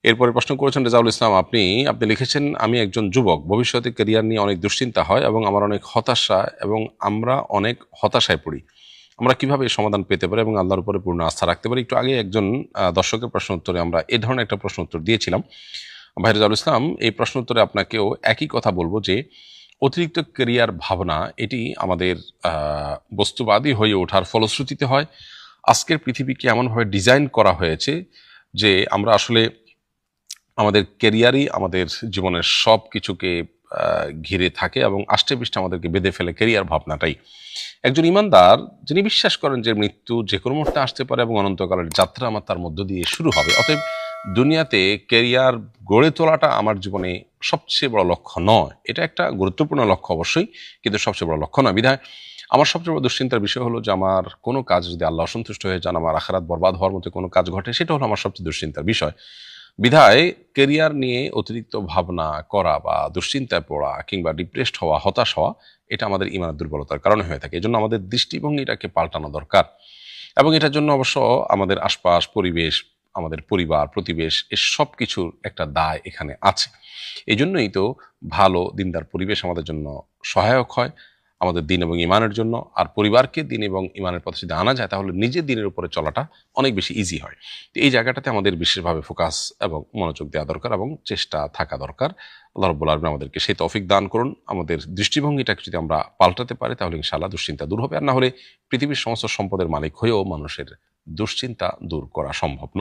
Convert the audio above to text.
এরপরে প্রশ্ন করেছেন রেজাউল ইসলাম, আপনি লিখেছেন, আমি একজন যুবক, ভবিষ্যতে ক্যারিয়ার নিয়ে অনেক দুশ্চিন্তা হয় এবং আমার অনেক হতাশা এবং আমরা অনেক হতাশায় পড়ি। আমরা কিভাবে এই সমাধান পেতে পারি এবং আল্লাহর উপরে পূর্ণ আস্থা রাখতে পারি? একটু আগে একজন দর্শকের প্রশ্ন উত্তরে আমরা এ ধরনের একটা প্রশ্ন উত্তর দিয়েছিলাম। ভাই রেজাউল ইসলাম, এই প্রশ্ন উত্তরে আপনাকেও একই কথা বলবো যে অতিরিক্ত ক্যারিয়ার ভাবনা এটি আমাদের বস্তুবাদী হয়ে ওঠার ফলশ্রুতিতে হয়। আজকের পৃথিবীকে এমনভাবে ডিজাইন করা হয়েছে যে আমরা আসলে আমাদের ক্যারিয়ারই আমাদের জীবনের সব কিছুকে ঘিরে থাকে এবং আষ্টেপৃষ্ঠে আমাদেরকে বেঁধে ফেলে ক্যারিয়ার ভাবনাটাই। একজন ইমানদার যিনি বিশ্বাস করেন যে মৃত্যু যে কোনো মুহূর্তে আসতে পারে এবং অনন্তকালের যাত্রা আমার তার মধ্য দিয়ে শুরু হবে, অতএব দুনিয়াতে ক্যারিয়ার গড়ে তোলাটা আমার জীবনে সবচেয়ে বড় লক্ষ্য নয়। এটা একটা গুরুত্বপূর্ণ লক্ষ্য অবশ্যই, কিন্তু সবচেয়ে বড় লক্ষ্য নয়। বিধায় আমার সবচেয়ে বড় দুশ্চিন্তার বিষয় হলো যে আমার কোনো কাজ যদি আল্লাহ অসন্তুষ্ট হয়ে যান, আমার আখিরাত বরবাদ হওয়ার মতো কোনো কাজ ঘটে, সেটা হলো আমার সবচেয়ে দুশ্চিন্তার বিষয়। বিধায় ক্যারিয়ার নিয়ে অতিরিক্ত ভাবনা করা বা দুশ্চিন্তায় পড়া কিংবা ডিপ্রেসড হওয়া, হতাশ হওয়া, এটা আমাদের ইমানের দুর্বলতার কারণে হয়ে থাকে। এজন্য আমাদের দৃষ্টিভঙ্গিটাকে পাল্টানো দরকার এবং এটার জন্য অবশ্য আমাদের আশপাশ, পরিবেশ, আমাদের পরিবার, প্রতিবেশ, এ সব কিছুর একটা দায় এখানে আছে। এই জন্যই তো ভালো দিনদার পরিবেশ আমাদের জন্য সহায়ক হয় আমাদের দিন এবং ইমানের জন্য। আর পরিবারকে দিন এবং ইমানের পথে যদি আনা যায়, তাহলে নিজের দিনের উপরে চলাটা অনেক বেশি ইজি হয়। তো এই জায়গাটাতে আমাদের বিশেষভাবে ফোকাস এবং মনোযোগ দেওয়া দরকার এবং চেষ্টা থাকা দরকার। আল্লাহ রাব্বুল আলামিন আমাদেরকে সেই তৌফিক দান করুন। আমাদের দৃষ্টিভঙ্গিটাকে যদি আমরা পাল্টাতে পারি, তাহলে ইনশাআল্লাহ দুশ্চিন্তা দূর হবে। আর না হলে পৃথিবীর সমস্ত সম্পদের মালিক হয়েও মানুষের দুশ্চিন্তা দূর করা সম্ভব নয়।